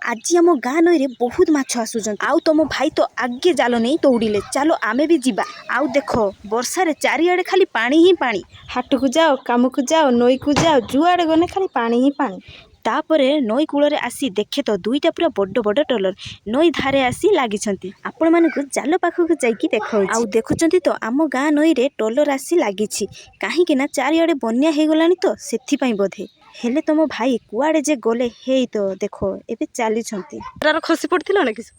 आज आम गाँ नई रे बहुत माछ आसुचन आउ तुम भाई तो आगे जाल नहीं दौड़िले चलो आमे भी जीवा आउ देख वर्षा रे चारिआडे खाली पानी ही पानी हाट को जाओ काम को जाओ नई को जाओ जुआड़े गने खाली पानी ही पानी तापरे नई कूल आसी देखे तो दुईटा पूरा बड़ बड़ टलर नई धारे आसी लगी आपण मानक जाल पाखक जाइकी देखा आउ देखुचंती तो आम गाँ नई रे टलर आसी लगी कहीं ना चारिआडे बन्या हो गलानी तो सेथिपाई बोधे हेले तुम भाई कुआड़े जे गले हे तो देख एबे चली खसी पड़थिल ना किस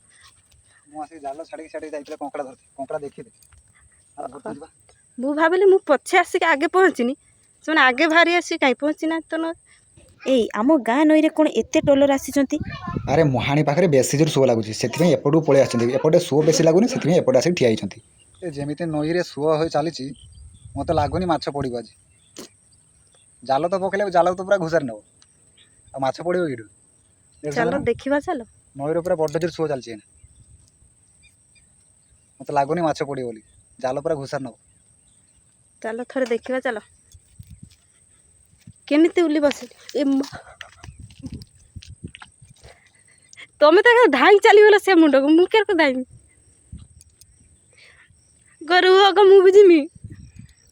मु भाविली मु पछे आसिक आगे पहुँचनी से आगे भारी आसी कहीं पहुँची ना तो न ए आम गाँ नई रे कोन एते टोलर आसी अरे मुहाणी पाखे बेसी जोर सुଅ ଲାଗୁଛି ସେଥିପାଇଁ ଏପଟକୁ ପଳେଇ ଆସିଛନ୍ତି ଏପଟେ ସୁଅ ବେଶୀ ଲାଗୁନି ସେଥିପାଇଁ ଏପଟେ ଆସିକି ଠିଆ ହେଇଛନ୍ତି ଯେମିତି ନଈରେ ସୁଅ ହୋଇ ଚାଲିଛି ମୋତେ ଲାଗୁନି ମାଛ ପଡ଼ିବ ଆଜି ଜାଲ ତ ପକେଇଲେ ଜାଲ ତ ପୁରା ଘୁଷାରି ନେବ ଆଉ ମାଛ ପଡ଼ିବ କିଠୁ चलो देखिबा चलो ନଈରେ ପୁରା ବଡ଼ ଜୋର ସୁଅ ଚାଲିଛି ଏଇନା ମୋତେ ଲାଗୁନି ମାଛ ପଡ଼ିବ ବୋଲି ଜାଲ ପୁରା ଘୁଷାରି ନେବ चलो थोड़े देखिबा चलो केमिति उली बस तमें तो धाई चलीगला से मुंड को मुझे धाई गरु अग मु भी जिमी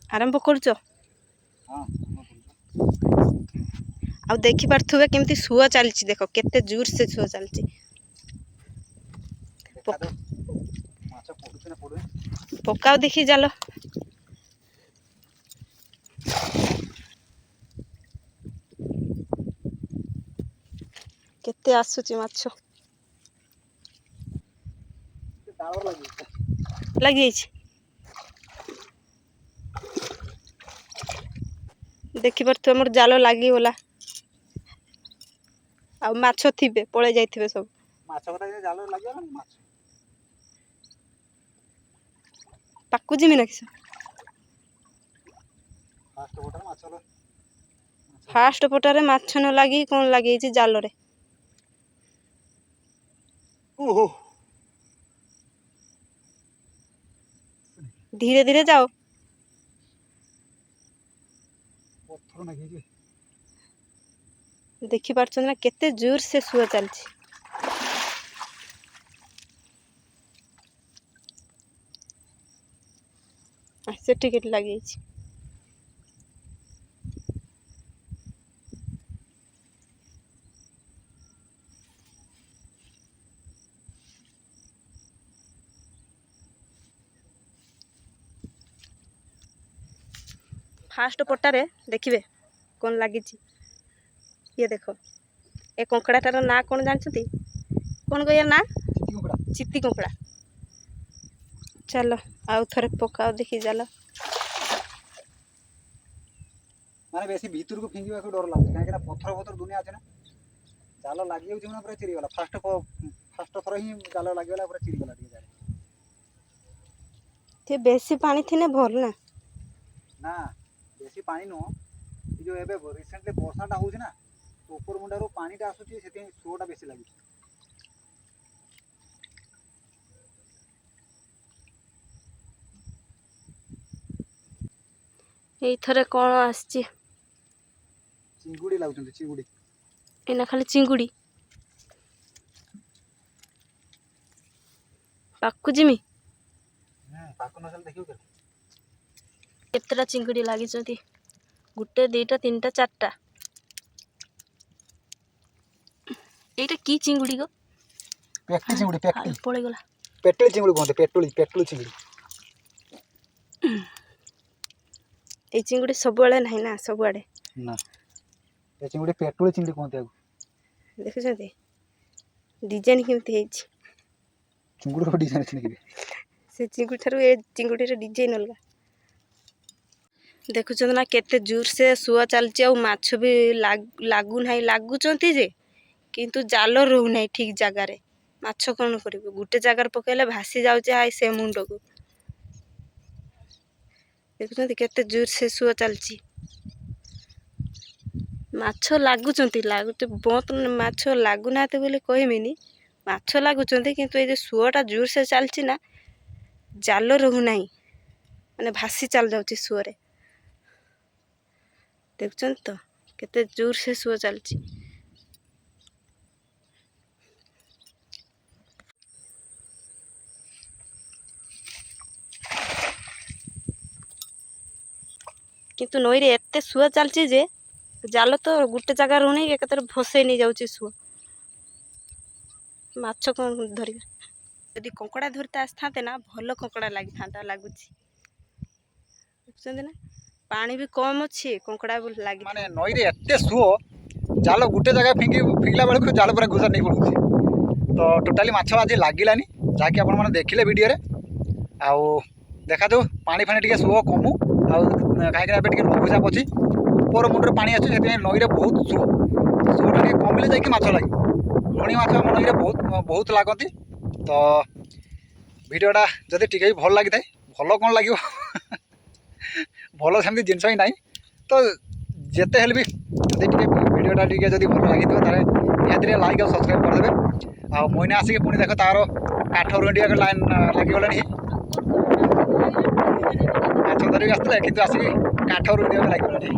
आरंभ कर देखी पारे केमती सुआ चलती देख केते जोर से सुआ चलती पकाओ देखी जाल केते आसुची माछ लगी देखी पारे मोर जाल लगी गला आ माछ थिबे पळे जाइथिबे सब माछ कथा जाल लागियो ना माछ पाकु जिमी ना किस फास्ट पोटारे माछ न लगी कौन लगी जाल रे ओहो धीरे धीरे जाओ पत्थर लगी देखी पारछन ना केते जोर से सुआ चलची से टिकट लगी फास्ट पट्टारे देखिए कौन लगी ये देख ए कंकड़ाटार ना कौन जानते कौन कह ना चित्ती कंकड़ा चलो आउ थरे पकाओ देखी जाल माने बेसी भीतर को फिंगिबा को डर लागे काहे पत्थर पत्थर दुनिया আছে না জাল লাগি যাଉଛି না পুরা চিরি গলা फास्ट थर ही जाल लागि गला पुरा चिरी गला ते बेसी पानी थिने भल ना ना बेसी पानी नो जो एबे रिसेंटली वर्षाटा होउछ ना ऊपर मुंडारो पानीटा आसुची सेति सुओटा बेसी लागि एई थरे कोन आछी चिंगुड़ी लाउछन चिंगुड़ी एना खाली चिंगुड़ी पाकु जिमी पाकु नसल देखियो के केतरा चिंगुड़ी लागी गुटे दीटा तीनटा चारटा एटा की चिंगुड़ी गो पेट्टी चिंगुड़ी पेट्टी पड़े गला पेट्टी चिंगुड़ी बोलते पेट्रोली चिंगुड़ी ए चिंगुड़ी सबुआड़े नहीं ना सबुआड़े ना ए चिंगुड़ी पेट्रोली चिंगुड़ी कोनते आगु देखुछंती डिजाइन केमती हेछि चिंगुड़ी को डिजाइन छै कि से चिंगुड़ी थारु ए चिंगुड़ी रे डिजाइन अलगा देखुछन ना केते जोर से सुआ चलची आ माछ भी लागु नाही लागुचंती जे किंतु जाल रहू नाही ठीक जगह रे माछ कोन करिवो गुटे जगह पकेले भासी जाउचे हाय से मुंड को देखुछंती केते जोर से सुआ चलची माछ लागुचंती लागुते बहुत माछ लागु नाते बोली कहमिनी माछ लागुचंती किंतु ए जे सुआटा जोर से चलची ना जाल रहू नाही माने भासी चल जाउची सुआ रे देखुछन तो केते जोर से सुआ चलची କିନ୍ତୁ ନଈରେ ଏତେ ସୁଅ ଚାଲିଛି ଯେ ଜାଲ ତ ଗୋଟେ ଜାଗା ରହୁନି, ଏକାଥରେ ଭସେଇ ନେଇଯାଉଛି ସୁଅ। ମାଛ କ'ଣ ଧରିବେ? ଯଦି କଙ୍କଡ଼ା ଧରିତେ ଆସିଥାନ୍ତେ ନା ଭଲ କଙ୍କଡ଼ା ଲାଗିଥାନ୍ତା ଲାଗୁଛି, ବୁଝୁଛନ୍ତି ନା? ପାଣି ବି କମ୍ ଅଛି, କଙ୍କଡ଼ା ବି ଲାଗି ମାନେ ନଈରେ ଏତେ ସୁଅ, ଜାଲ ଗୋଟେ ଜାଗା ଫିଙ୍ଗିଲା ବେଳକୁ ଜାଲ ପୁରା ଘୁଷା ନେଇ ପଡ଼ୁଛି। ତ ଟୋଟାଲି ମାଛ ଆଜି ଲାଗିଲାନି, ଯାହାକି ଆପଣମାନେ ଦେଖିଲେ ଭିଡ଼ିଓରେ। ଆଉ ଦେଖାଯାଉ ପାଣି ଫାଣି ଟିକେ ସୁଅ କମୁ, ଆଉ କାହିଁକିନା ଏବେ ଟିକେ ଲଘୁଚାପ ଅଛି, ଉପର ମୁଣ୍ଡରେ ପାଣି ଅଛି, ସେଥିପାଇଁ ନଈରେ ବହୁତ ସୁଅଟା ଟିକେ କମିଲେ ଯାଇକି ମାଛ ଲାଗିବ। ଲୁଣି ମାଛ ଆମ ନଈରେ ବହୁତ ଲାଗନ୍ତି। ତ ଭିଡ଼ିଓଟା ଯଦି ଟିକେ ବି ଭଲ ଲାଗିଥାଏ, ଭଲ କ'ଣ ଲାଗିବ ଭଲ ସେମିତି ଜିନିଷ ହିଁ ନାହିଁ। ତ ଯେତେ ହେଲେ ବି ଯଦି ଟିକେ ଭିଡ଼ିଓଟା ଟିକେ ଯଦି ଭଲ ଲାଗିଥିବ ତାହେଲେ ନିହାତି ଲାଇକ୍ ଆଉ ସବସ୍କ୍ରାଇବ୍ କରିଦେବେ। ଆଉ ମଇନା ଆସିକି ପୁଣି ଦେଖ ତାର କାଠ ରୁଣ୍ଡିଆକୁ ଲାଇନ୍ ଲାଗିଗଲାଣି। ମାଛ ଧରିକି ଆସିଥିଲେ କିନ୍ତୁ ଆସିକି କାଠ ରୁଣ୍ଡିଆକୁ ଲାଗିଗଲାଣି।